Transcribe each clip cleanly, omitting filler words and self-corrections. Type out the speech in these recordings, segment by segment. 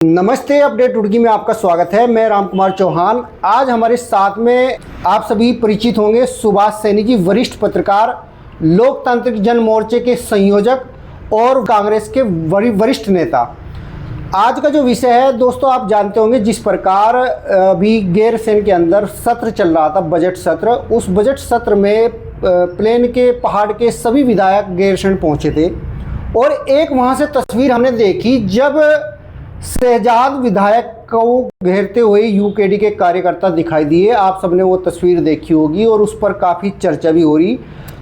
नमस्ते, अपडेट रुड़की में आपका स्वागत है। मैं राम कुमार चौहान। आज हमारे साथ में आप सभी परिचित होंगे सुभाष सैनी जी, वरिष्ठ पत्रकार, लोकतांत्रिक जन मोर्चे के संयोजक और कांग्रेस के वरिष्ठ नेता। आज का जो विषय है दोस्तों, आप जानते होंगे जिस प्रकार अभी गैरसैंण के अंदर सत्र चल रहा था, बजट सत्र। उस बजट सत्र में प्लेन के पहाड़ के सभी विधायक गैरसैंण पहुंचे थे और एक वहां से तस्वीर हमने देखी जब शहजाद विधायक को घेरते हुए यूकेडी के कार्यकर्ता दिखाई दिए। आप सबने वो तस्वीर देखी होगी और उस पर काफ़ी चर्चा भी हो रही।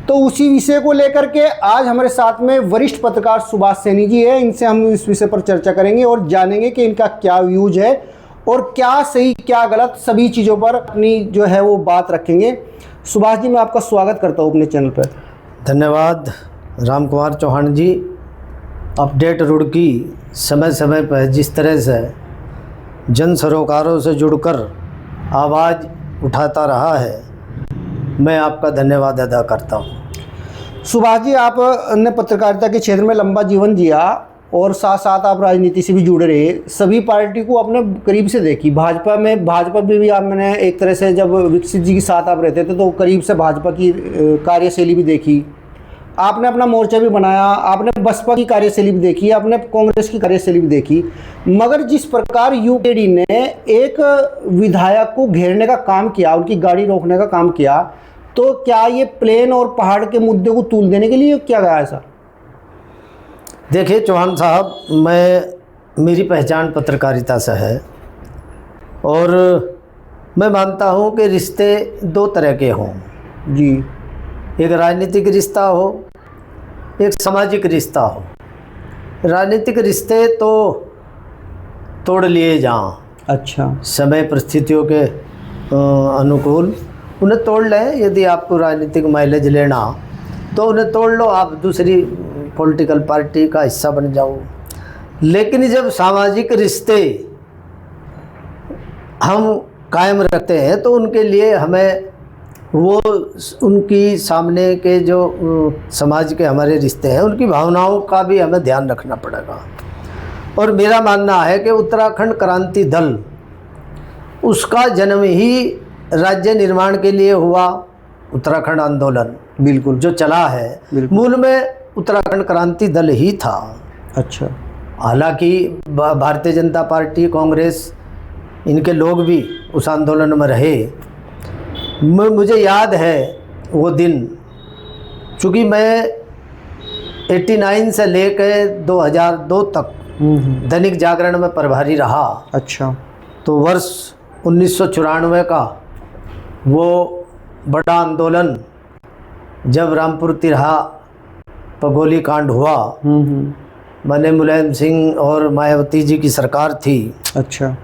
तो उसी विषय को लेकर के आज हमारे साथ में वरिष्ठ पत्रकार सुभाष सैनी जी है। इनसे हम इस विषय पर चर्चा करेंगे और जानेंगे कि इनका क्या व्यूज है और क्या सही क्या गलत, सभी चीज़ों पर अपनी जो है वो बात रखेंगे। सुभाष जी, मैं आपका स्वागत करता हूँ अपने चैनल पर। धन्यवाद राम कुमार चौहान जी। अपडेट रुड़की समय समय पर जिस तरह से जन सरोकारों से जुड़कर आवाज़ उठाता रहा है, मैं आपका धन्यवाद अदा करता हूँ। सुभाष जी, आपने पत्रकारिता के क्षेत्र में लंबा जीवन जिया और साथ साथ आप राजनीति से भी जुड़े रहे, सभी पार्टी को आपने करीब से देखी। भाजपा में भी आपने एक तरह से, जब विकसित जी के साथ आप रहते थे तो करीब से भाजपा की कार्यशैली भी देखी। आपने अपना मोर्चा भी बनाया, आपने बसपा की कार्यशैली भी देखी, आपने कांग्रेस की कार्यशैली भी देखी। मगर जिस प्रकार यूकेडी ने एक विधायक को घेरने का काम किया, उनकी गाड़ी रोकने का काम किया, तो क्या ये प्लेन और पहाड़ के मुद्दे को तूल देने के लिए क्या गया ऐसा? देखिए चौहान साहब, मेरी पहचान पत्रकारिता से है और मैं मानता हूँ कि रिश्ते दो तरह के हों जी। एक राजनीतिक रिश्ता हो, एक सामाजिक रिश्ता हो। राजनीतिक रिश्ते तो तोड़ लिए जाएं, अच्छा, समय परिस्थितियों के अनुकूल उन्हें तोड़ लें। यदि आपको राजनीतिक माइलेज लेना तो उन्हें तोड़ लो, आप दूसरी पॉलिटिकल पार्टी का हिस्सा बन जाओ। लेकिन जब सामाजिक रिश्ते हम कायम रखते हैं तो उनके लिए हमें वो उनकी सामने के जो समाज के हमारे रिश्ते हैं उनकी भावनाओं का भी हमें ध्यान रखना पड़ेगा। और मेरा मानना है कि उत्तराखंड क्रांति दल, उसका जन्म ही राज्य निर्माण के लिए हुआ। उत्तराखंड आंदोलन बिल्कुल जो चला है, मूल में उत्तराखंड क्रांति दल ही था। अच्छा, हालांकि भारतीय जनता पार्टी, कांग्रेस, इनके लोग भी उस आंदोलन में रहे। मुझे याद है वो दिन, चूँकि मैं 89 से लेकर 2002 तक दैनिक जागरण में प्रभारी रहा। अच्छा, तो वर्ष 1994 का वो बड़ा आंदोलन, जब रामपुर तिरहा पर गोली कांड हुआ, माननीय मुलायम सिंह और मायावती जी की सरकार थी। अच्छा,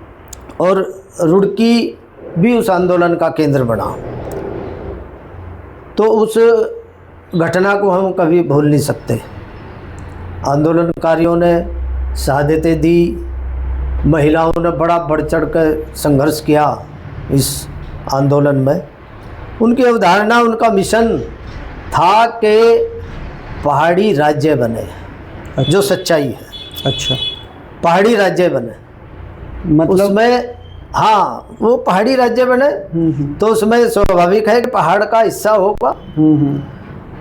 और रुड़की भी उस आंदोलन का केंद्र बना। तो उस घटना को हम कभी भूल नहीं सकते। आंदोलनकारियों ने शहादतें दी, महिलाओं ने बड़ा बढ़ चढ़ कर संघर्ष किया इस आंदोलन में। उनकी अवधारणा, उनका मिशन था कि पहाड़ी राज्य बने, जो सच्चाई है। अच्छा, पहाड़ी राज्य बने, मतलब उसमें हाँ, वो पहाड़ी राज्य बने तो उसमें स्वाभाविक है कि पहाड़ का हिस्सा होगा।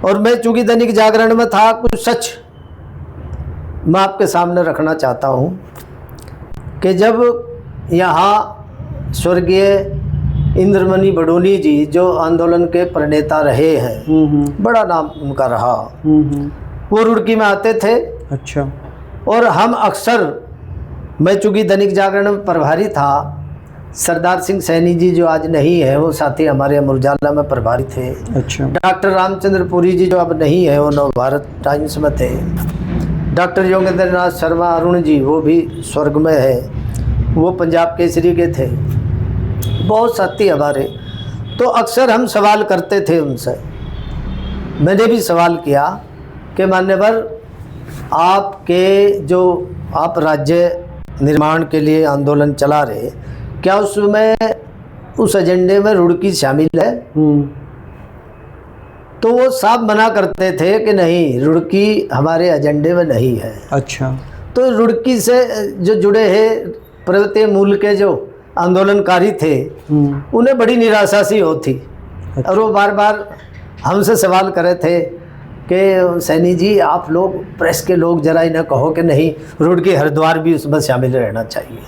और मैं चूंकि दैनिक जागरण में था, कुछ सच मैं आपके सामने रखना चाहता हूँ कि जब यहाँ स्वर्गीय इंद्रमणि बडोनी जी, जो आंदोलन के प्रणेता रहे हैं, बड़ा नाम उनका रहा, वो रुड़की में आते थे। अच्छा, और हम अक्सर, मैं चूँकि दैनिक जागरण में प्रभारी था, सरदार सिंह सैनी जी जो आज नहीं है, वो साथी हमारे अमर उजाला में प्रभारी थे। अच्छा, डॉक्टर रामचंद्र पुरी जी जो अब नहीं है, वो नवभारत टाइम्स में थे। डॉक्टर योगेंद्र नाथ शर्मा अरुण जी, वो भी स्वर्ग में है, वो पंजाब केसरी के थे। बहुत साथी हमारे। तो अक्सर हम सवाल करते थे उनसे, मैंने भी सवाल किया कि मान्यवर, आपके जो आप राज्य निर्माण के लिए आंदोलन चला रहे, क्या उसमें उस एजेंडे में रुड़की शामिल है? तो वो साफ मना करते थे कि नहीं, रुड़की हमारे एजेंडे में नहीं है। अच्छा, तो रुड़की से जो जुड़े हैं पर्वतीय मूल के जो आंदोलनकारी थे उन्हें बड़ी निराशा सी होती। और वो बार बार हमसे सवाल करे थे कि सैनी जी आप लोग प्रेस के लोग जरा इन्हें कहो कि नहीं रुड़की हरिद्वार भी उसमें शामिल रहना चाहिए।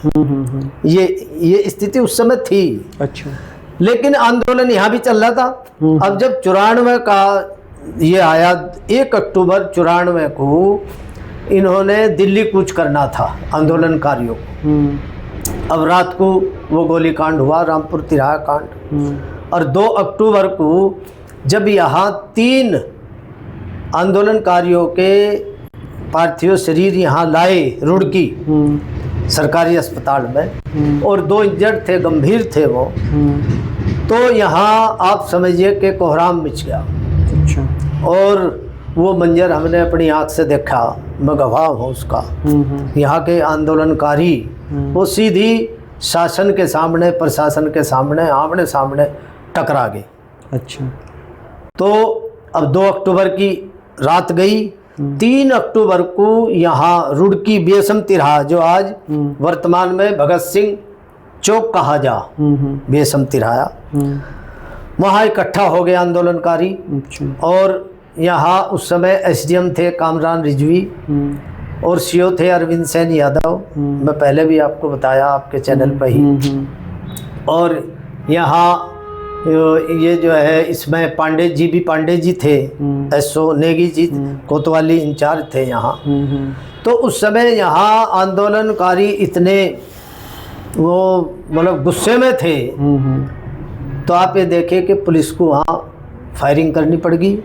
ये स्थिति उस समय थी। अच्छा। लेकिन आंदोलन यहाँ भी चल रहा था। अब जब 94 का ये आया 1 अक्टूबर 94 को इन्होंने दिल्ली कूच करना था आंदोलनकारियों को। अब रात को वो गोलीकांड हुआ, रामपुर तिराहा कांड। और 2 अक्टूबर को जब यहाँ 3 आंदोलनकारियों के पार्थिव शरीर यहाँ लाए रुड़की सरकारी अस्पताल में, और 2 इंजर्ड थे, गंभीर थे वो, तो यहाँ आप समझिए कि कोहराम मच गया। अच्छा। और वो मंजर हमने अपनी आँख से देखा, मैं गवाह हूँ उसका। यहाँ के आंदोलनकारी वो सीधी शासन के सामने, प्रशासन के सामने आमने सामने टकरा गए। अच्छा। तो अब 2 अक्टूबर की रात गई। 3 अक्टूबर को यहाँ रुड़की बेसम तिराहा, जो आज वर्तमान में भगत सिंह चौक कहा जा, बेसम तिराहा, वहाँ इकट्ठा हो गए आंदोलनकारी। और यहाँ उस समय एसडीएम थे कामरान रिजवी और सीओ थे अरविंद सेन यादव। मैं पहले भी आपको बताया आपके चैनल पर ही। और यहाँ ये जो है इसमें पांडे जी थे, एसओ नेगी जी कोतवाली इंचार्ज थे यहाँ। तो उस समय यहाँ आंदोलनकारी इतने वो मतलब गुस्से में थे, तो आप ये देखें कि पुलिस को वहाँ फायरिंग करनी पड़ गई।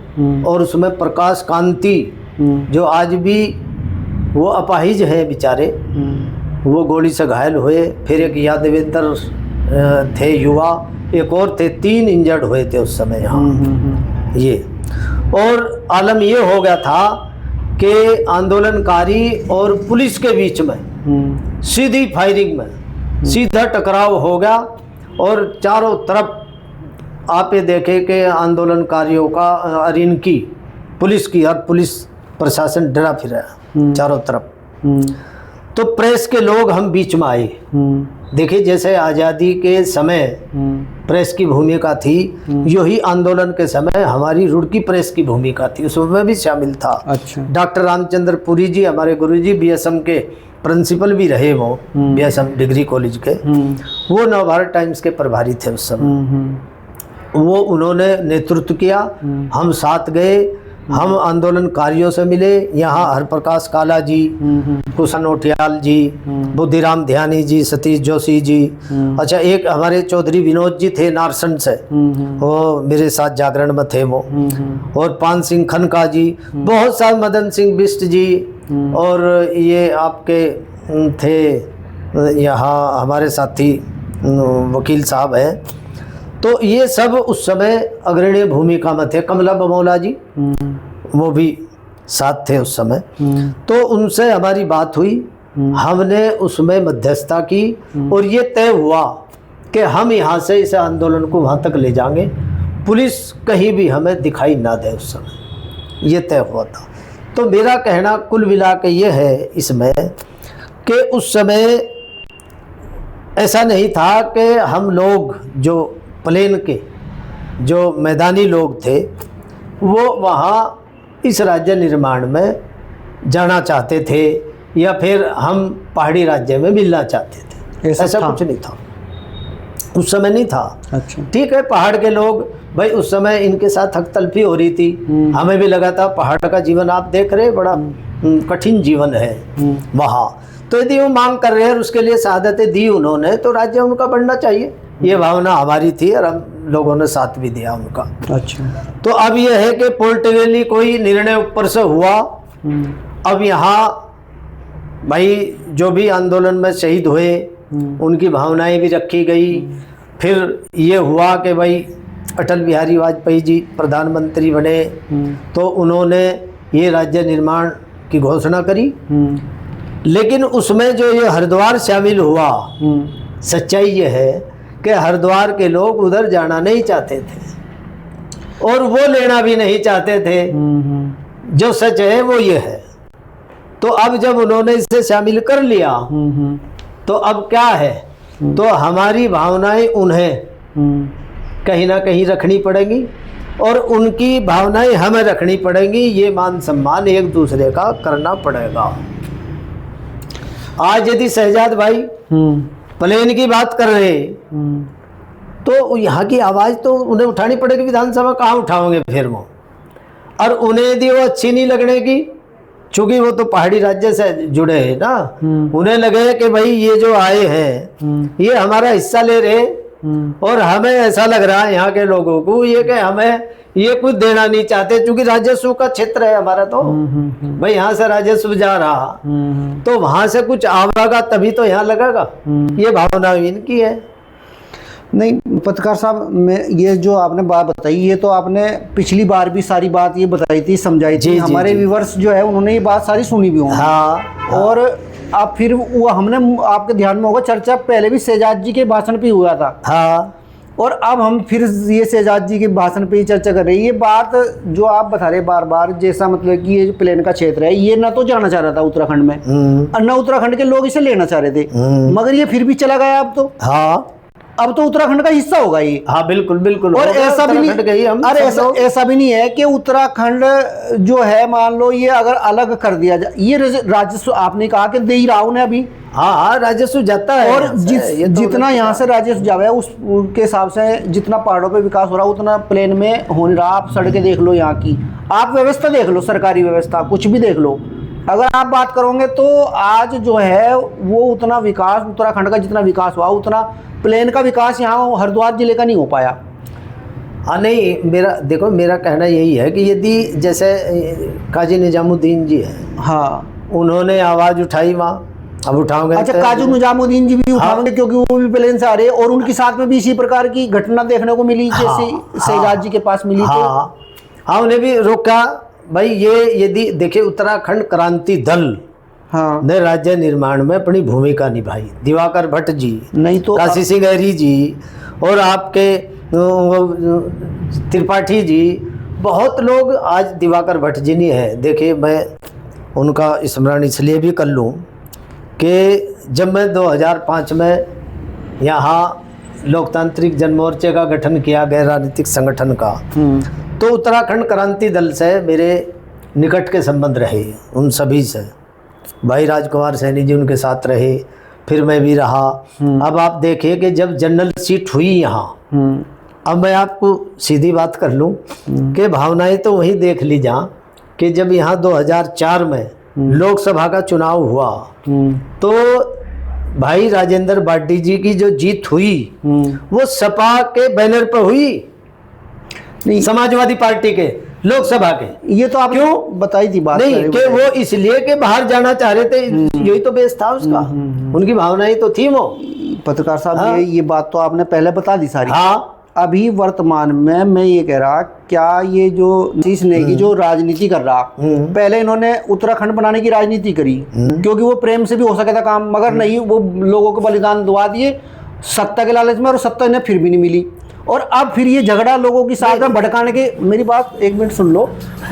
और उसमें प्रकाश कांति जो आज भी वो अपाहिज हैं बेचारे, वो गोली से घायल हुए। फिर एक यादवेंद्र थे युवा, एक और थे, 3 इंजर्ड हुए थे उस समय यहाँ। ये और आलम ये हो गया था कि आंदोलनकारी और पुलिस के बीच में सीधी फायरिंग में सीधा टकराव हो गया। और चारों तरफ आप ये देखें कि आंदोलनकारियों का और इनकी पुलिस की, और पुलिस प्रशासन डरा फिरा चारों तरफ। तो प्रेस के लोग हम बीच में आए। देखिए जैसे आज़ादी के समय प्रेस की भूमिका थी, यही आंदोलन के समय हमारी रुड़की प्रेस की भूमिका थी, उसमें भी शामिल था। अच्छा। डॉक्टर रामचंद्र पुरी जी हमारे गुरुजी बीएसएम के प्रिंसिपल भी रहे, वो बीएसएम डिग्री कॉलेज के, वो नवभारत टाइम्स के प्रभारी थे उस समय। वो उन्होंने नेतृत्व किया, हम साथ गए, हम आंदोलनकारियों से मिले। यहाँ हरप्रकाश काला जी, कुशन ओठियाल जी, बुद्धिराम ध्यानी जी, सतीश जोशी जी। अच्छा, एक हमारे चौधरी विनोद जी थे नारसन से, वो मेरे साथ जागरण में थे वो। और पान सिंह खनका जी, बहुत सारे, मदन सिंह बिष्ट जी, और ये आपके थे यहाँ हमारे साथी वकील साहब हैं। तो ये सब उस समय अग्रणी भूमिका में थे। कमला बमौला जी वो भी साथ थे उस समय। तो उनसे हमारी बात हुई, हमने उसमें मध्यस्थता की, और ये तय हुआ कि हम यहाँ से इस आंदोलन को वहाँ तक ले जाएंगे, पुलिस कहीं भी हमें दिखाई ना दे। उस समय ये तय हुआ था। तो मेरा कहना कुल मिला के ये है इसमें कि उस समय ऐसा नहीं था कि हम लोग जो प्लेन के जो मैदानी लोग थे वो वहाँ इस राज्य निर्माण में जाना चाहते थे, या फिर हम पहाड़ी राज्य में मिलना चाहते थे। ऐसा कुछ नहीं था उस समय, नहीं था। अच्छा। ठीक है, पहाड़ के लोग भाई उस समय इनके साथ हक तलफी हो रही थी, हमें भी लगा था पहाड़ का जीवन आप देख रहे बड़ा कठिन जीवन है वहाँ। तो यदि वो मांग कर रहे हैं और उसके लिए शहादतें दी उन्होंने, तो राज्य उनका बढ़ना चाहिए, ये भावना हमारी थी और हम लोगों ने साथ भी दिया उनका। अच्छा। तो अब यह है कि पॉलिटिकली कोई निर्णय ऊपर से हुआ। अब यहाँ भाई जो भी आंदोलन में शहीद हुए उनकी भावनाएं भी रखी गई। फिर ये हुआ कि भाई अटल बिहारी वाजपेयी जी प्रधानमंत्री बने, तो उन्होंने ये राज्य निर्माण की घोषणा करी। लेकिन उसमें जो ये हरिद्वार शामिल हुआ, सच्चाई ये है कि हरिद्वार के लोग उधर जाना नहीं चाहते थे और वो लेना भी नहीं चाहते थे। जो सच है वो ये है। तो अब जब उन्होंने इसे शामिल कर लिया तो अब क्या है, तो हमारी भावनाएं उन्हें कहीं ना कहीं रखनी पड़ेंगी और उनकी भावनाएं हमें रखनी पड़ेंगी। ये मान सम्मान एक दूसरे का करना पड़ेगा। आज यदि शहजाद भाई प्लेन की बात कर रहे तो यहाँ की आवाज़ तो उन्हें उठानी पड़ेगी। विधानसभा कहाँ उठाओगे फिर वो, और उन्हें यदि वो अच्छी नहीं लगने की, चूंकि वो तो पहाड़ी राज्य से जुड़े हैं ना, उन्हें लगे कि भाई ये जो आए हैं ये हमारा हिस्सा ले रहे, और हमें ऐसा लग रहा है यहाँ के लोगों को ये कि हमें ये कुछ देना नहीं चाहते, क्योंकि राजस्व का क्षेत्र है हमारा, तो भाई यहाँ से राजस्व जा रहा तो वहां से कुछ आवेगा तभी तो यहाँ लगेगा। ये भावना इनकी है। नहीं पत्रकार साहब, मैं ये जो आपने बात बताई ये तो आपने पिछली बार भी सारी बात ये बताई थी, समझाई थी। हमारे व्यूअर्स जो है उन्होंने ये बात सारी सुनी भी होंगी। हाँ। और अब फिर वो हमने, आपके ध्यान में होगा, चर्चा पहले भी शहजाद जी के भाषण पे हुआ था। हाँ। और अब हम फिर ये शहजाद जी के भाषण पे ही चर्चा कर रहे हैं। ये बात जो आप बता रहे बार बार, जैसा मतलब कि ये जो प्लेन का क्षेत्र है ये ना तो जाना चाह रहा था उत्तराखंड में, और ना उत्तराखंड के लोग इसे लेना चाह रहे थे, मगर ये फिर भी चला गया अब तो। हाँ, अब तो उत्तराखंड का हिस्सा होगा ये। हाँ बिल्कुल बिल्कुल। और ऐसा भी नहीं, अरे ऐसा भी नहीं है कि उत्तराखंड जो है, मान लो ये अगर अलग कर दिया जाए, ये राजस्व आपने कहा कि दे ही रहा उन्हें अभी। हाँ, राजस्व जाता है, और जितना यहाँ से राजस्व जावे उसके हिसाब से जितना पहाड़ों पे विकास हो रहा उतना प्लेन में हो नहीं रहा। आप सड़कें देख लो यहाँ की, आप व्यवस्था देख लो, सरकारी व्यवस्था कुछ भी देख लो। अगर आप बात करोगे तो आज जो है वो उतना विकास उत्तराखंड का जितना विकास हुआ उतना प्लेन का विकास यहाँ हरिद्वार जिले का नहीं हो पाया। हाँ नहीं, मेरा देखो, मेरा कहना यही है कि यदि जैसे काजी निजामुद्दीन जी हैं, हाँ, उन्होंने आवाज़ उठाई वहाँ, अब उठाओगे। अच्छा, काजी निजामुद्दीन जी भी उठाओगे। हाँ, क्योंकि वो भी प्लेन से आ रहे हैं और उनके साथ में भी इसी प्रकार की घटना देखने को मिली जैसे शहजाद जी के पास मिली। हाँ, हाँ, उन्हें भी रोका। भाई ये यदि देखिए, उत्तराखंड क्रांति दल हाँ ने राज्य निर्माण में अपनी भूमिका निभाई। दिवाकर भट्ट जी, नहीं तो काशी सिंह हरी जी, और आपके त्रिपाठी जी, बहुत लोग। आज दिवाकर भट्ट जी नहीं है। देखिए, मैं उनका स्मरण इसलिए भी कर लूँ कि जब मैं 2005 में यहाँ लोकतांत्रिक जनमोर्चे का गठन किया गया, राजनीतिक संगठन का, तो उत्तराखंड क्रांति दल से मेरे निकट के संबंध रहे। उन सभी से भाई राजकुमार सैनी जी उनके साथ रहे, फिर मैं भी रहा। अब आप देखिए कि जब जनरल सीट हुई यहाँ, अब मैं आपको सीधी बात कर लूँ कि भावनाएं तो वही देख ली जहाँ कि जब यहाँ 2004 में लोकसभा का चुनाव हुआ तो भाई राजेंद्र बाडी जी की जो जीत हुई वो सपा के बैनर पर हुई, नहीं समाजवादी पार्टी के लोकसभा के। ये तो आप क्यों बताई थी बात? नहीं कि वो इसलिए कि बाहर जाना चाह रहे थे, यही तो बेस था उसका। उनकी भावनाएं तो थी वो। पत्रकार साहब, हाँ? ये बात तो आपने पहले बता दी सारी। हाँ, अभी वर्तमान में मैं ये कह रहा, क्या ये जो शीश नेगी जो राजनीति कर रहा, पहले इन्होंने उत्तराखंड बनाने की राजनीति करी क्योंकि वो प्रेम से भी हो सका था काम, मगर नहीं, वो लोगों को बलिदान दुआ दिए सत्ता के लालच में, और सत्ता इन्हें फिर भी नहीं मिली। और अब फिर ये झगड़ा लोगों की साथ में भड़काने के, मेरी बात एक मिनट सुन लो,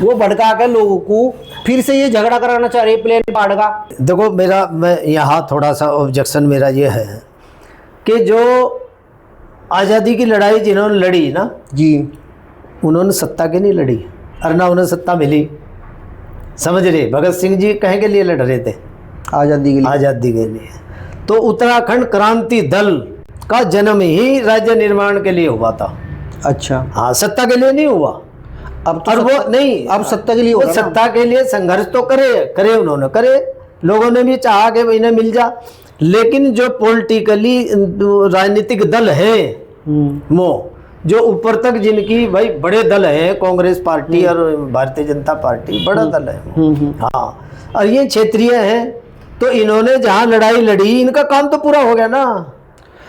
वो भड़का के लोगों को फिर से ये झगड़ा कराना चाह रहे प्लेन पहाड़ का। देखो, मैं यहाँ थोड़ा सा ऑब्जेक्शन मेरा ये है कि जो आज़ादी की लड़ाई जिन्होंने लड़ी ना जी, उन्होंने सत्ता के नहीं लड़ी, और ना उन्हें सत्ता मिली। समझ रहे? भगत सिंह जी कहे के लिए लड़ रहे थे? आज़ादी के लिए। आज़ादी के लिए। तो उत्तराखंड क्रांति दल का जन्म ही राज्य निर्माण के लिए हुआ था। अच्छा, हाँ, सत्ता के लिए नहीं हुआ। अब तो और वो नहीं, अब सत्ता के लिए वो सत्ता के लिए संघर्ष तो करे उन्होंने करे, लोगों ने भी चाहा कि इन्हें मिल जा। लेकिन जो पॉलिटिकली राजनीतिक दल है वो जो ऊपर तक जिनकी भाई बड़े दल हैं, कांग्रेस पार्टी और भारतीय जनता पार्टी बड़ा दल है। हाँ, और ये क्षेत्रीय हैं, तो इन्होंने जहाँ लड़ाई लड़ी, इनका काम तो पूरा हो गया ना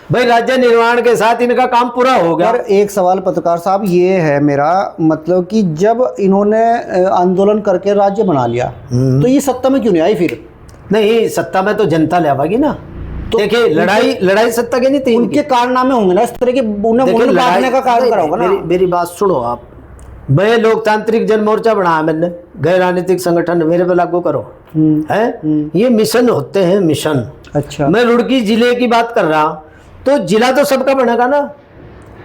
भाई, राज्य निर्माण के साथ इनका काम पूरा हो गया। पर एक सवाल पत्रकार साहब ये है मेरा, मतलब कि जब इन्होंने आंदोलन करके राज्य बना लिया तो ये सत्ता में क्यों नहीं आई फिर? नहीं, सत्ता में तो जनता ले आएगी ना। तो देखिए, लड़ाई सत्ता के नहीं थी, उनके कारनामे होंगे ना इस तरह के, उन्हें बांटने का कार्य करा होगा ना। मेरी बात सुनो आप, मैं लोकतांत्रिक जन मोर्चा बनाया मैंने, गैर राजनीतिक संगठन मेरे पे लागू करो है। ये मिशन होते हैं, मिशन। अच्छा, मैं रुड़की जिले की बात कर रहा, तो जिला तो सबका बनेगा ना।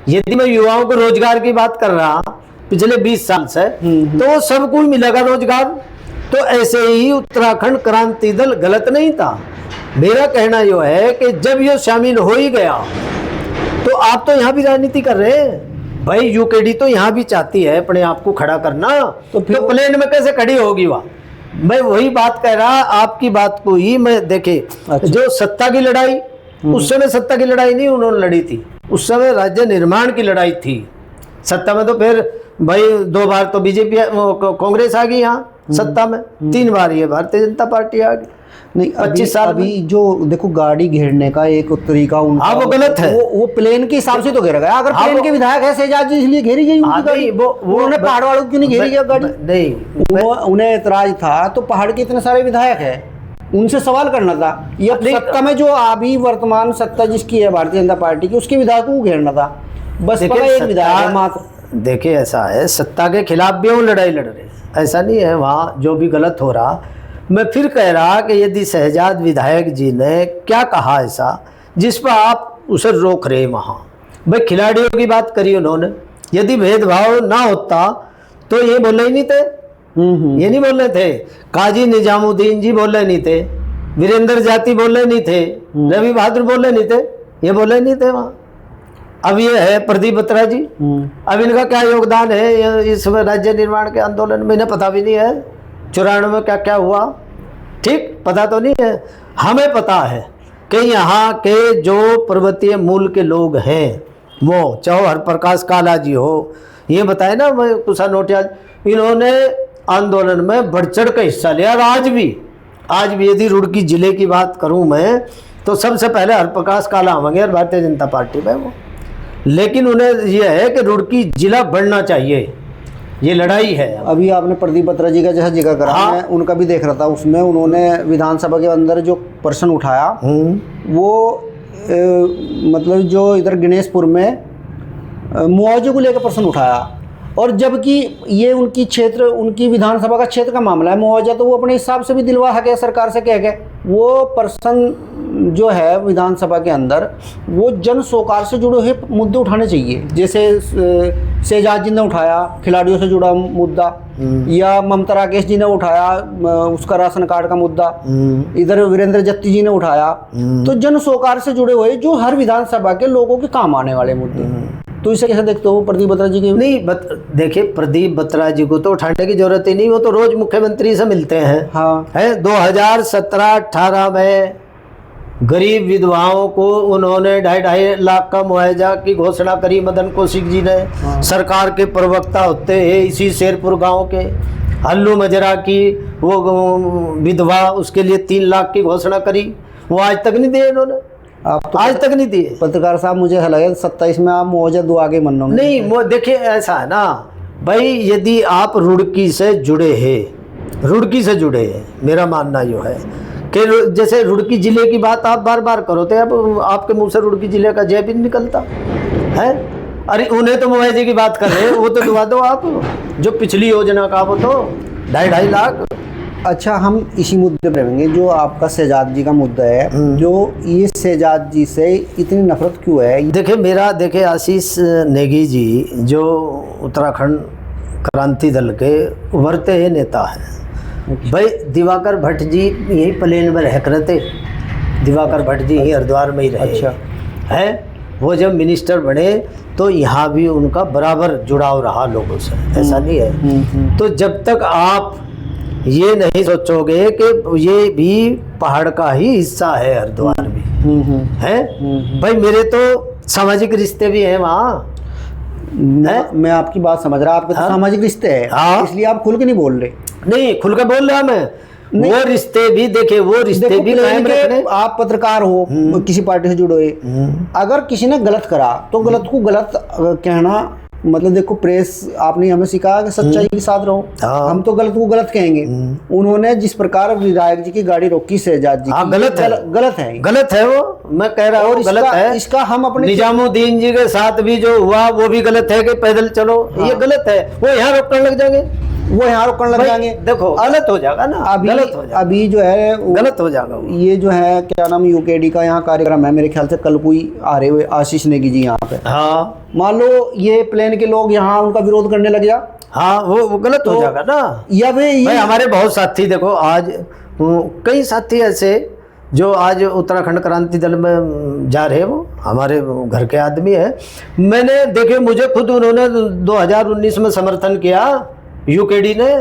यदि मैं युवाओं को रोजगार की बात कर रहा पिछले 20 साल से, तो सबको मिलेगा रोजगार। तो ऐसे ही उत्तराखंड क्रांति दल गलत नहीं था। मेरा कहना यह है कि जब ये शामिल हो ही गया, तो आप तो यहाँ भी राजनीति कर रहे हैं भाई। यूकेडी तो यहाँ भी चाहती है अपने आप को खड़ा करना, तो प्लेन में कैसे खड़ी होगी वहाँ। मैं वही बात कह रहा, आपकी बात को ही मैं देखे। अच्छा। जो सत्ता की लड़ाई, उस समय सत्ता की लड़ाई नहीं उन्होंने लड़ी थी, उस समय राज्य निर्माण की लड़ाई थी। सत्ता में तो फिर भाई 2 बार तो बीजेपी कांग्रेस आ गई यहाँ सत्ता में, 3 बार ये भारतीय जनता पार्टी आ गई। नहीं, 25 साल अभी जो देखो गाड़ी घेरने का एक तरीका उनका, हाँ, वो गलत है। वो प्लेन के हिसाब से तो घेरा गया। अगर हाँ, प्लेन के विधायक है शहजाद जी, इसलिए घेरी गई उनकी गाड़ी। वो उन्होंने पहाड़ वालों की क्यों नहीं घेरी गई गाड़ी? नहीं, उन्हें एतराज था, तो पहाड़ के इतने सारे विधायक है, उनसे सवाल करना था। ये सत्ता में जो अभी वर्तमान सत्ता जिसकी है भारतीय जनता पार्टी की, उसके विधायकों को घेरना था। बस एक विधायक है मात्र। देखिए ऐसा है, सत्ता के खिलाफ भी वो लड़ाई लड़ रहे, ऐसा नहीं है वहाँ जो भी गलत हो रहा। मैं फिर कह रहा कि यदि शहजाद विधायक जी ने क्या कहा ऐसा जिस पर आप उसे रोक रहे वहाँ, भाई खिलाड़ियों की बात करी उन्होंने। यदि भेदभाव ना होता तो ये बोले ही नहीं थे, ये नहीं बोल रहे थे। काजी निजामुद्दीन जी बोले नहीं थे, वीरेंद्र जाति बोले नहीं थे, रवि बहादुर बोले नहीं थे, ये बोले नहीं थे वहाँ। अब ये है प्रदीप बत्रा जी, अब इनका क्या योगदान है इस राज्य निर्माण के आंदोलन में, इन्हें पता भी नहीं है 94 में क्या क्या हुआ। ठीक, पता तो नहीं है। हमें पता है कि यहाँ के जो पर्वतीय मूल के लोग हैं, वो चाहे हरप्रकाश काला जी हो, ये बताए ना मैं कुशा नोटिया, इन्होंने आंदोलन में बढ़ चढ़ कर हिस्सा लिया। और आज भी यदि रुड़की जिले की बात करूं मैं, तो सबसे पहले हरप्रकाश काला होंगे और भारतीय जनता पार्टी में वो। लेकिन उन्हें यह है कि रुड़की जिला बढ़ना चाहिए, ये लड़ाई है। अभी आपने प्रदीप बत्रा जी का जैसा जिक्र करा, हाँ। मैं उनका भी देख रहा था, उसमें उन्होंने विधानसभा के अंदर जो प्रश्न उठाया, वो मतलब जो इधर गणेशपुर में मुआवजे को लेकर प्रश्न उठाया। और जबकि ये उनकी क्षेत्र, उनकी विधानसभा का क्षेत्र का मामला है, मुआवजा तो वो अपने हिसाब से भी दिलवा सके सरकार से कह के। वो पर्सन जो है विधानसभा के अंदर, वो जन सोकार से जुड़े हुए मुद्दे उठाने चाहिए। जैसे शहजाद जी ने उठाया खिलाड़ियों से जुड़ा मुद्दा, या ममता राकेश जी ने उठाया उसका राशन कार्ड का मुद्दा, इधर वीरेंद्र जत्ती जी ने उठाया। तो जन सोकार से जुड़े हुए जो हर विधानसभा के लोगों के काम आने वाले मुद्दे। तो इसे कैसे देखते हो प्रदीप बत्रा जी के? नहीं, देखिए प्रदीप बत्रा जी को तो उठाने की जरूरत ही नहीं, वो तो रोज मुख्यमंत्री से मिलते हैं। हाँ, है 2017-18 में गरीब विधवाओं को उन्होंने 2.5 लाख का मुआवजा की घोषणा करी मदन कौशिक जी ने। हाँ। सरकार के प्रवक्ता होते हैं इसी शेरपुर गांव के हल्लू मजरा की वो विधवा, उसके लिए 3 लाख की घोषणा करी, वो आज तक नहीं दिए इन्होंने, आप तो आज तक नहीं दिए। पत्रकार साहब, मुझे ऐसा लगे 27 में आप मुआवजा दो आगे मानोगे। नहीं, वो देखिए ऐसा है ना भाई, यदि आप रुड़की से जुड़े हैं, मेरा मानना यो है कि जैसे रुड़की जिले की बात आप बार बार करो, तो अब आपके मुंह से रुड़की जिले का जय भी नहीं निकलता है। अरे उन्हें तो मुआवजे की बात कर रहे हैं, वो तो दुआ दो आप, जो पिछली योजना का वो तो 2.5 लाख। अच्छा, हम इसी मुद्दे पर रहेंगे जो आपका शहजाद जी का मुद्दा है। जो ये शहजाद जी से इतनी नफरत क्यों है? देखिए आशीष नेगी जी जो उत्तराखंड क्रांति दल के उभरते हैं नेता हैं। भाई दिवाकर भट्ट जी यही प्लेन में रह कर थे, दिवाकर भट्ट जी यही हरिद्वार में ही रहे। अच्छा है, वो जब मिनिस्टर बने तो यहाँ भी उनका बराबर जुड़ाव रहा लोगों से, ऐसा नहीं है। तो जब तक आप ये नहीं सोचोगे कि ये भी पहाड़ का ही हिस्सा है, हरिद्वार भी है। भाई मेरे तो सामाजिक रिश्ते भी हैं वहाँ। मैं आपकी बात समझ रहा, आपके तो सामाजिक रिश्ते हैं। हाँ। इसलिए आप खुल के नहीं बोल रहे। नहीं, खुल के बोल रहा मैं। वो रिश्ते भी देखिए, वो रिश्ते भी कायम रखने। आप पत्रकार हो, किसी पार्टी से जुड़े हुए, अगर किसी ने गलत करा तो गलत को गलत कहना मतलब देखो, प्रेस आपने हमें सिखाया कि सच्चाई के साथ रहो। हाँ। हम तो गलत को गलत कहेंगे। उन्होंने जिस प्रकार विधायक जी की गाड़ी रोकी शहजाद जी हाँ, की, गलत है। गलत है। गलत है, वो मैं कह रहा हूँ गलत है। इसका हम अपने निजामुद्दीन जी के साथ भी जो हुआ वो भी गलत है कि पैदल चलो। हाँ। ये गलत है। वो यहाँ रोकने लग जाएंगे, वो यहाँ रोकने लग जाएंगे। देखो गलत हो जाएगा ना, गलत हो जाएगा। अभी जो है गलत हो जाएगा। ये जो है क्या नाम, यूकेडी का यहाँ कार्यक्रम है, मेरे ख्याल से कल कोई आ रहे हुए आशीष नेगी जी यहाँ पे। हाँ, मान लो ये प्लेन के लोग यहाँ उनका विरोध करने लग गया। हाँ, वो गलत हो जाएगा ना। या भाई हमारे बहुत साथी देखो, आज कई साथी ऐसे जो आज उत्तराखंड क्रांति दल में जा रहे हैं, वो हमारे घर के आदमी है। मैंने देखे, मुझे खुद उन्होंने 2019 में समर्थन किया, यूकेडी ने।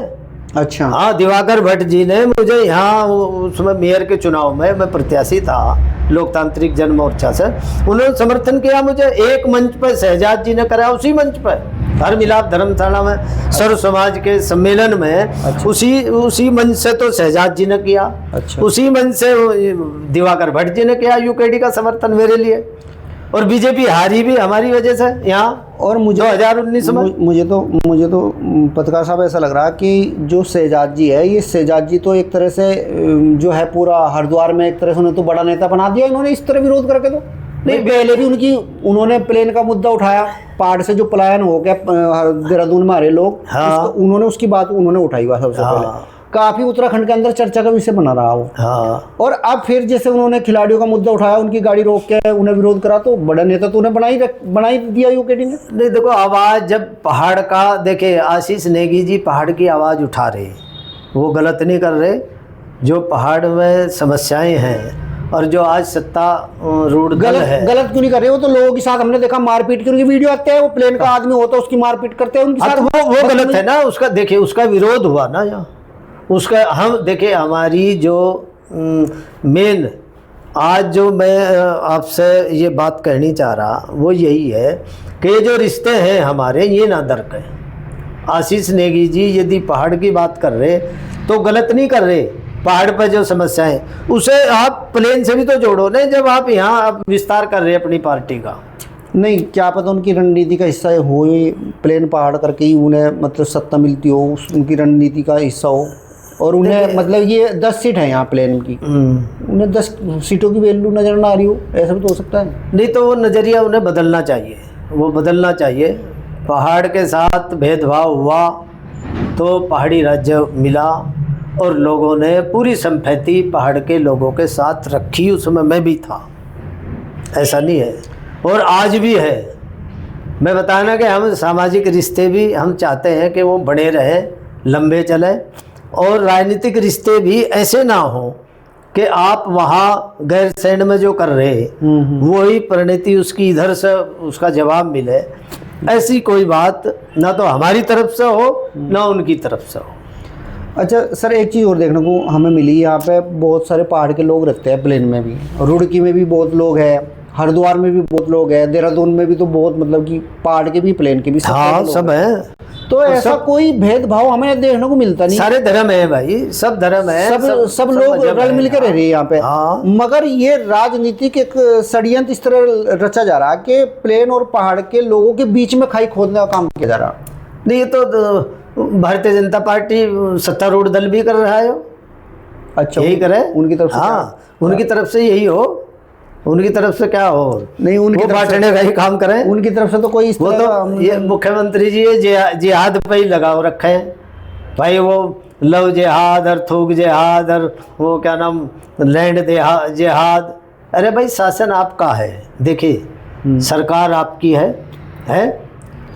अच्छा। हाँ, दिवाकर भट्ट जी ने मुझे यहाँ उसमें मेयर के चुनाव में, मैं प्रत्याशी था लोकतांत्रिक जन मोर्चा से, उन्होंने समर्थन किया मुझे। एक मंच पर शहजाद जी ने करा, उसी मंच पर हर मिलाप धर्मशाला में सर्व समाज के सम्मेलन में। अच्छा। उसी मंच से तो शहजाद जी ने किया। अच्छा। उसी मंच से दिवाकर भट्ट जी ने किया यूकेडी का समर्थन मेरे लिए। और बीजेपी हारी भी हमारी वजह से यहाँ। और मुझे 2019 में मुझे तो पत्रकार साहब ऐसा लग रहा है कि जो शहजाद जी है, ये शहजाद जी तो एक तरह से जो है पूरा हरिद्वार में एक तरह से उन्हें तो बड़ा नेता बना दिया इन्होंने, इस तरह विरोध करके। तो नहीं, पहले भी उन्होंने प्लेन का मुद्दा उठाया, पहाड़ से जो पलायन हो गया देहरादून में हमारे लोग। हाँ। उन्होंने उसकी बात उन्होंने उठाई हुआ सबसे पहले। काफी उत्तराखंड के अंदर चर्चा का विषय बना रहा वो। हाँ। और अब फिर जैसे उन्होंने खिलाड़ियों का मुद्दा उठाया, उनकी गाड़ी रोक के उन्हें विरोध करा, तो बड़ा नेता तो उन्हें बनाई दिया यूकेडी ने। नहीं, देखो आवाज जब पहाड़ का, देखे आशीष नेगी जी पहाड़ की आवाज उठा रहे, वो गलत नहीं कर रहे। जो पहाड़ में समस्याएं हैं और जो आज सत्ता रूढ़ दल है, गलत क्यों नहीं कर रहे? वो तो लोगों के साथ हमने देखा मारपीट की, उनकी वीडियो आते हैं, वो प्लेन का आदमी होता है उसकी मारपीट करते हैं उनके साथ। वो गलत है ना। उसका देखिए, उसका विरोध हुआ ना यहाँ, उसका हम देखिए, हमारी जो मेन आज जो मैं आपसे ये बात कहनी चाह रहा वो यही है कि ये जो रिश्ते हैं हमारे, ये ना दरके। आशीष नेगी जी यदि पहाड़ की बात कर रहे तो गलत नहीं कर रहे। पहाड़ पर जो समस्याएं, उसे आप प्लेन से भी तो जोड़ो ना, जब आप यहाँ विस्तार कर रहे हैं अपनी पार्टी का। नहीं, क्या पता उनकी रणनीति का हिस्सा हो, प्लेन पहाड़ करके ही उन्हें मतलब सत्ता मिलती हो, उनकी रणनीति का हिस्सा हो। और उन्हें मतलब ये 10 सीट है यहाँ प्लेन की, उन्हें 10 सीटों की वैल्यू नजर ना आ रही हो, ऐसा भी तो हो सकता है। नहीं, तो वो नज़रिया उन्हें बदलना चाहिए, वो बदलना चाहिए। पहाड़ के साथ भेदभाव हुआ तो पहाड़ी राज्य मिला और लोगों ने पूरी संपत्ति पहाड़ के लोगों के साथ रखी। उसमें मैं भी था, ऐसा नहीं है, और आज भी है। मैं बताना कि हम सामाजिक रिश्ते भी हम चाहते हैं कि वो बने रहें, लंबे चले, और राजनीतिक रिश्ते भी ऐसे ना हो कि आप वहाँ गैरसैंण में जो कर रहे वही परिणति उसकी इधर से उसका जवाब मिले। ऐसी कोई बात ना तो हमारी तरफ से हो ना उनकी तरफ से हो। अच्छा सर, एक चीज़ और देखने को हमें मिली, यहाँ पे बहुत सारे पहाड़ के लोग रहते हैं, प्लेन में भी, रुड़की में भी बहुत लोग हैं, हरिद्वार में भी बहुत लोग हैं, देहरादून में भी तो बहुत, मतलब कि पहाड़ के भी प्लेन के भी सब है। तो ऐसा कोई भेदभाव हमें देखने को मिलता नहीं। सारे धर्म है भाई, सब धर्म है, सब लोग रल मिलकर रह रहे हैं यहाँ पे। हाँ। मगर ये राजनीतिक एक षड्यंत्र इस तरह रचा जा रहा है कि प्लेन और पहाड़ के लोगों के बीच में खाई खोदने का काम किया जा रहा। नहीं, ये तो भारतीय जनता पार्टी सत्तारूढ़ दल भी कर रहा है। अच्छा, यही करे उनकी तरफ से। हाँ, उनकी तरफ से यही हो, उनकी तरफ से क्या हो नहीं, उनकी बांटने का ही काम करें। उनकी तरफ से तो कोई इस तरह तो ये मुख्यमंत्री जी ये जिहाद पे ही लगाव रखे हैं भाई, वो लव जिहाद और थूक जिहाद और वो क्या नाम लैंड जिहाद। अरे भाई, शासन आपका है, देखिए सरकार आपकी है,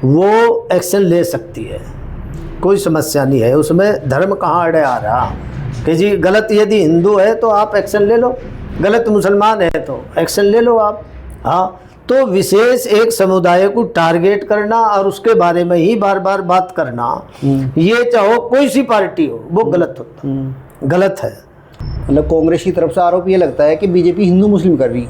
वो एक्शन ले सकती है, कोई समस्या नहीं है उसमें। धर्म कहाँ अड़े आ रहा कि जी गलत यदि हिंदू है तो आप एक्शन ले लो, गलत मुसलमान है तो एक्शन ले लो आप। हाँ, तो विशेष एक समुदाय को टारगेट करना और उसके बारे में ही बार बार बात करना, ये चाहो कोई सी पार्टी हो, वो गलत होता, गलत है। मतलब कांग्रेस की तरफ से आरोप ये लगता है कि बीजेपी हिंदू मुस्लिम कर रही,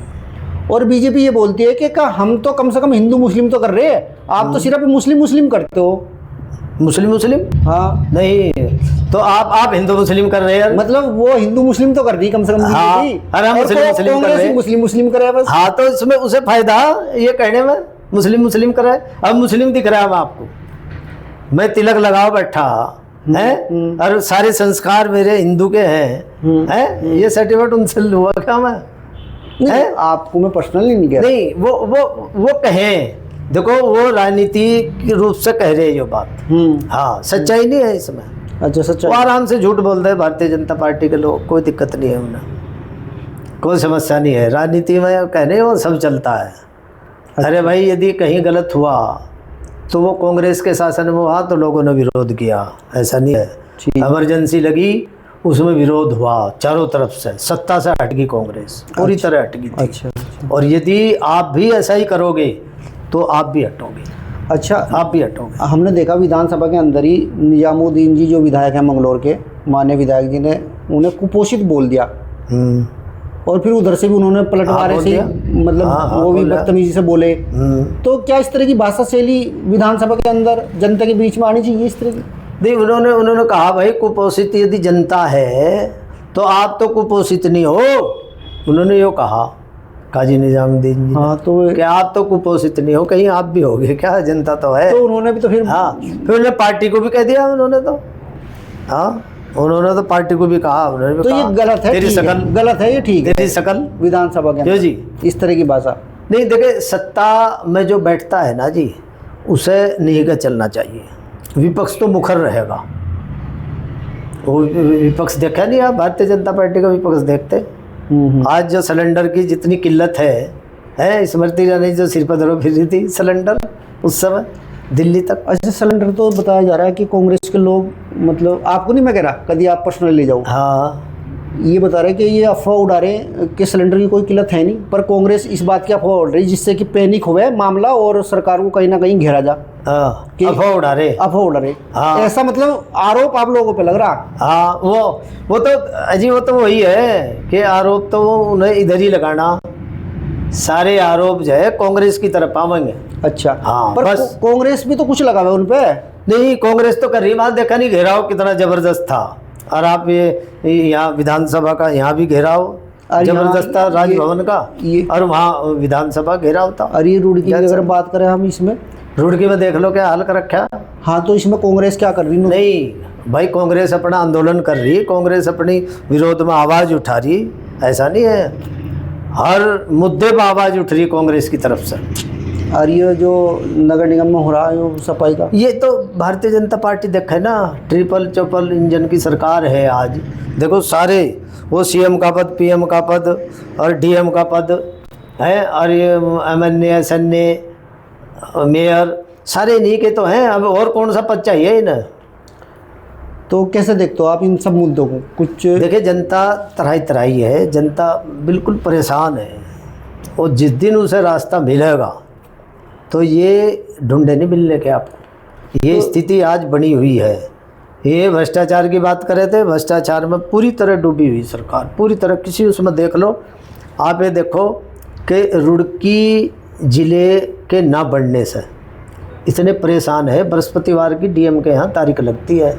और बीजेपी ये बोलती है कि हम तो कम से कम हिंदू मुस्लिम तो कर रहे हैं, आप तो सिर्फ मुस्लिम करते हो। मुस्लिम? हाँ, नहीं तो आप हिंदू मुस्लिम कर रहे हैं, मतलब वो हिंदू मुस्लिम तो कर रही कम से कम। हाँ, मुस्लिम कर रहे हैं, मुस्लिम कर रहे हैं बस। हाँ, तो इसमें उसे फायदा ये कहने में मुस्लिम मुस्लिम करे, अब मुस्लिम दिख रहा है अब आपको, मैं तिलक लगाओ बैठा है और सारे संस्कार मेरे हिंदू के हैं, ये सर्टिफिकेट उनसे हुआ क्या मैं? नहीं, आपको मैं पर्सनली नहीं कह रहा। नहीं, वो कहें, देखो वो राजनीति के रूप से कह रहे हैं ये बात। हाँ, सच्चाई नहीं है इसमें। अच्छा, सच्चाई। वो आराम से झूठ बोलते हैं भारतीय जनता पार्टी के लोग, कोई दिक्कत नहीं है उन्हें, कोई समस्या नहीं है। राजनीति में कहने वो सब चलता है। अरे भाई, यदि कहीं गलत हुआ तो वो कांग्रेस के शासन में हुआ तो लोगों ने विरोध किया, ऐसा नहीं है। इमरजेंसी लगी, उसमें विरोध हुआ चारों तरफ से, सत्ता से हट गई कांग्रेस, पूरी तरह हट गई थी। अच्छा। और यदि आप भी ऐसा ही करोगे तो आप भी हटोगे। अच्छा, आप भी हटोगे। हमने देखा विधानसभा के अंदर ही निजामुद्दीन जी जो विधायक हैं मंगलौर के, माननीय विधायक जी ने उन्हें कुपोषित बोल दिया, और फिर उधर से भी उन्होंने पलटवारे से मतलब वो भी बदतमीजी से बोले। तो क्या इस तरह की भाषा शैली विधानसभा के अंदर जनता के बीच में आनी चाहिए इस तरह की? नहीं, उन्होंने कहा भाई कुपोषित यदि जनता है तो आप तो कुपोषित नहीं हो, उन्होंने यो कहा काजी निजामुद्दीन जी। हाँ, तो क्या आप तो कुपोषित नहीं हो, कहीं आप भी होगे क्या? जनता तो है। तो उन्होंने भी तो फिर फिर उन्होंने पार्टी को भी कह दिया, उन्होंने तो पार्टी को भी कहा, उन्होंने भी तो कहा, ये गलत है, तेरी शकल गलत है, ये ठीक है तेरी शकल विधानसभा के अंदर जी इस तरह की भाषा नहीं। देखे, सत्ता में जो बैठता है ना जी, उसे नहीं का चलना चाहिए। विपक्ष तो मुखर रहेगा, वो विपक्ष देखा नहीं आप? भारतीय जनता पार्टी का विपक्ष देखते? आज जो सिलेंडर की जितनी किल्लत है स्मृति ईरानी जो सिर पर धरो फिर रही थी सिलेंडर उस समय दिल्ली तक। अच्छा, सिलेंडर तो बताया जा रहा है कि कांग्रेस के लोग, मतलब आपको नहीं मैं कह रहा, कभी आप पर्सनली ले जाओ, हाँ, ये बता रहे कि ये अफवाह उड़ा रहे हैं कि सिलेंडर की कोई किल्लत है नहीं, पर कांग्रेस इस बात की अफवाह उड़ रही है जिससे कि पैनिक हुआ मामला और सरकार को कहीं ना कहीं घेरा जा। अफवाह उड़ा रहे। हाँ, ऐसा मतलब आरोप आप लोगों पे लग रहा। हाँ, वो तो अजी वो तो वही है कि आरोप तो उन्हें इधर ही लगाना, सारे आरोप जो है कांग्रेस की तरफ आवेंगे। अच्छा, हाँ, पर बस कांग्रेस भी तो कुछ लगा हुआ उन पे। नहीं, कांग्रेस तो कर रही, वहाँ देखा नहीं घेराव कितना जबरदस्त था। और आप ये यहाँ विधानसभा का यहाँ भी घेराव जबरदस्त था, राजभवन का, और वहाँ विधानसभा घेराव था। और ये रुड़की की अगर बात करें हम, इसमें रुड़की में देख लो क्या हाल कर रखा। हाँ, तो इसमें कांग्रेस क्या कर रही? नहीं भाई, कांग्रेस अपना आंदोलन कर रही, कांग्रेस अपनी विरोध में आवाज़ उठा रही, ऐसा नहीं है, हर मुद्दे पर आवाज़ उठ रही कांग्रेस की तरफ से। और ये जो नगर निगम में हो रहा है सफाई का, ये तो भारतीय जनता पार्टी देखे ना, ट्रिपल चौपल इंजन की सरकार है आज। देखो सारे वो सीएम का पद, पीएम का पद और डीएम का पद है, और ये एमएनए, एसएनए, मेयर, सारे इन्हीं के तो हैं। अब और कौन सा पद चाहिए इन्हें? तो कैसे देखते हो आप इन सब मुद्दों को? कुछ देखिए, जनता तराई तराई है, जनता बिल्कुल परेशान है, और जिस दिन उसे रास्ता मिलेगा तो ये ढूंढे नहीं मिलने के आपको। ये स्थिति आज बनी हुई है। ये भ्रष्टाचार की बात कर रहे थे, भ्रष्टाचार में पूरी तरह डूबी हुई सरकार, पूरी तरह। किसी उसमें देख लो आप, ये देखो कि रुड़की ज़िले के ना बढ़ने से इतने परेशान है। बृहस्पतिवार की डीएम के यहाँ तारीख लगती है,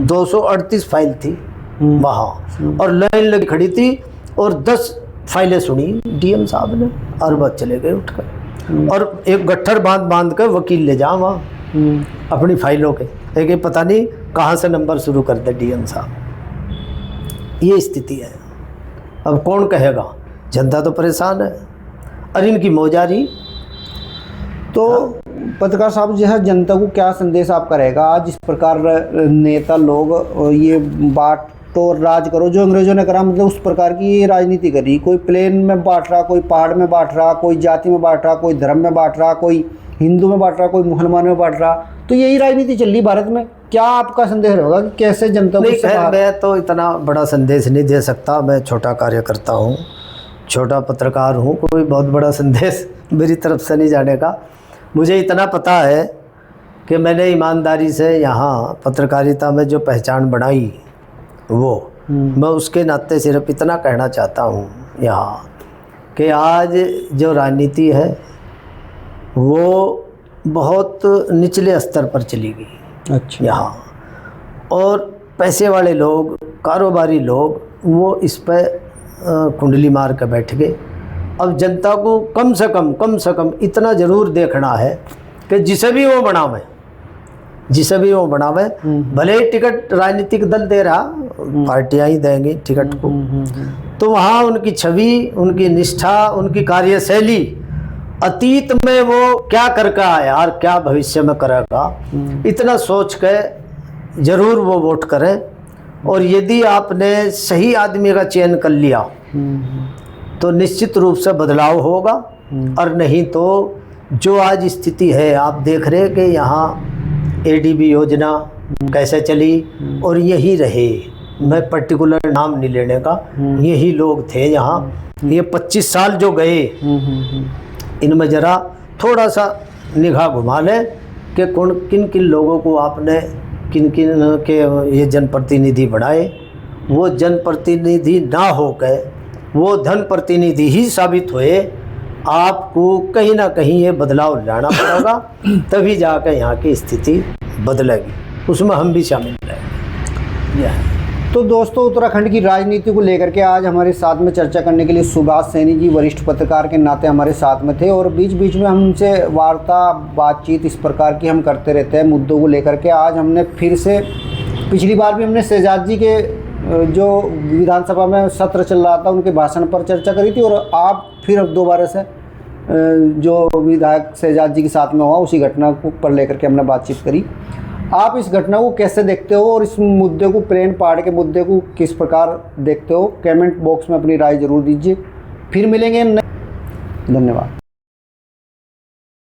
238 फाइल थी वहाँ, और लाइन लगी खड़ी थी, और 10 फाइलें सुनी डीएम साहब ने, और बस चले गए उठकर, और एक गट्ठर बांध के वकील ले जा वहाँ अपनी फाइलों के, एक पता नहीं कहाँ से नंबर शुरू कर दे डीएम साहब। ये स्थिति है। अब कौन कहेगा? जनता तो परेशान है, और इनकी मौजारी। तो पत्रकार साहब जो है, जनता को क्या संदेश आपका रहेगा आज इस प्रकार नेता लोग ये बांटो राज करो जो अंग्रेजों ने करा, मतलब उस प्रकार की राजनीति करी? कोई प्लेन में बांट रहा, कोई पहाड़ में बांट रहा, कोई जाति में बांट रहा, कोई धर्म में बांट रहा, कोई हिंदू में बांट रहा, कोई मुसलमान में बांट रहा। तो यही राजनीति चल रही भारत में। क्या आपका संदेश रहेगा कि कैसे जनता को? मैं तो इतना बड़ा संदेश नहीं दे सकता, मैं छोटा कार्यकर्ता हूँ, छोटा पत्रकार हूँ, कोई बहुत बड़ा संदेश मेरी तरफ से नहीं जाने का। मुझे इतना पता है कि मैंने ईमानदारी से यहाँ पत्रकारिता में जो पहचान बनाई, वो मैं उसके नाते सिर्फ इतना कहना चाहता हूँ यहाँ कि आज जो राजनीति है वो बहुत निचले स्तर पर चली गई। अच्छा। यहाँ और पैसे वाले लोग, कारोबारी लोग, वो इस पर कुंडली मार कर बैठ गए, अब जनता को कम से कम इतना जरूर देखना है कि जिसे भी वो बनावे, भले ही टिकट राजनीतिक दल दे रहा, पार्टियां ही देंगी टिकट को, तो वहाँ उनकी छवि, उनकी निष्ठा, उनकी कार्यशैली, अतीत में वो क्या करके आया और क्या भविष्य में करेगा, इतना सोच के जरूर वो वोट करें। और यदि आपने सही आदमी का चयन कर लिया तो निश्चित रूप से बदलाव होगा, और नहीं तो जो आज स्थिति है आप देख रहे कि यहाँ एडीबी योजना कैसे चली और यही रहे, मैं पर्टिकुलर नाम नहीं लेने का, यही लोग थे यहाँ, ये 25 साल जो गए, इनमें ज़रा थोड़ा सा निगाह घुमा लें कि कौन किन किन लोगों को आपने किन किन के ये जनप्रतिनिधि बनाए, वो जनप्रतिनिधि ना होकर वो धन प्रतिनिधि ही साबित हुए। आपको कहीं ना कहीं ये बदलाव लाना पड़ेगा, तभी जाकर यहाँ की स्थिति बदलेगी, उसमें हम भी शामिल रहेंगे। तो दोस्तों, उत्तराखंड की राजनीति को लेकर के आज हमारे साथ में चर्चा करने के लिए सुभाष सैनी जी वरिष्ठ पत्रकार के नाते हमारे साथ में थे, और बीच बीच में हम उनसे बातचीत इस प्रकार की हम करते रहते हैं मुद्दों को लेकर के। आज हमने फिर से, पिछली बार भी हमने शहजाद जी के जो विधानसभा में सत्र चल रहा था उनके भाषण पर चर्चा करी थी, और आप फिर अब दोबारा से जो विधायक शहजाद जी के साथ में हुआ उसी घटना को पर लेकर के हमने बातचीत करी। आप इस घटना को कैसे देखते हो और इस मुद्दे को, प्लेन पहाड़ के मुद्दे को किस प्रकार देखते हो? कमेंट बॉक्स में अपनी राय जरूर दीजिए। फिर मिलेंगे। धन्यवाद।